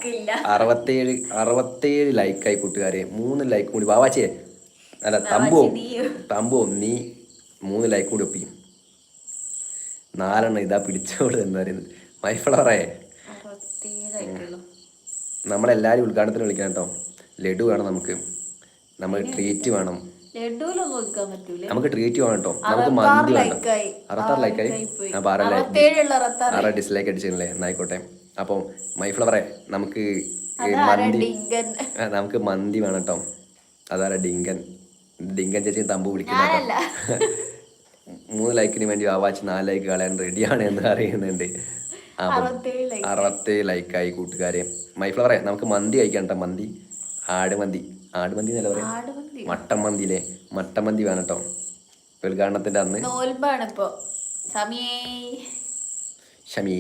67 ലൈക്കായി കൂട്ടുകാരെ. 3 ലൈക്ക് കൂടി വാവാച്ചേ അല്ല തമ്പുവും നീ 3 ലൈക്ക് കൂടി ഒപ്പിക്കും. 4 ഇതാ പിടിച്ചോളൂ എന്ന് പറയുന്നത്. മൈഫ്ലവറേ നമ്മളെല്ലാരും ഉദ്ഘാടനത്തിന് വിളിക്കണം കേട്ടോ. ലഡു വേണം നമുക്ക് ട്രീറ്റ് വേണം. നമുക്ക് ട്രീറ്റ് വേണം കേട്ടോ. നമുക്ക് മന്തി വേണം. 66 ലൈക്കായി. അപ്പൊ 6 ഡിസ്ലൈക്ക് അടിച്ചില്ലേ. എന്നായിക്കോട്ടെ. അപ്പം മൈഫ്ലവറെ നമുക്ക് മന്തി വേണം കേട്ടോ. അതാരാ ഡിങ്കൻ ചേച്ചി തമ്പു വിളിക്കുന്ന 3 ലൈക്കിന് വേണ്ടി ആവാച്ച് 4 ലൈക്ക് കളയാൻ റെഡിയാണ് എന്ന് അറിയുന്നുണ്ട്. 67 ലൈക്കായി കൂട്ടുകാരെ. മൈഫ്ലവറെ നമുക്ക് മന്തി കഴിക്കാം കേട്ടോ. മന്തി ആടുമന്തി എന്നല്ല പറയാ, മട്ടൻ മന്തിയിലെ മട്ടൻ മന്തി വേണം കേട്ടോ. ഉദ്ഘാടനത്തിന്റെ അന്ന് ഷമീ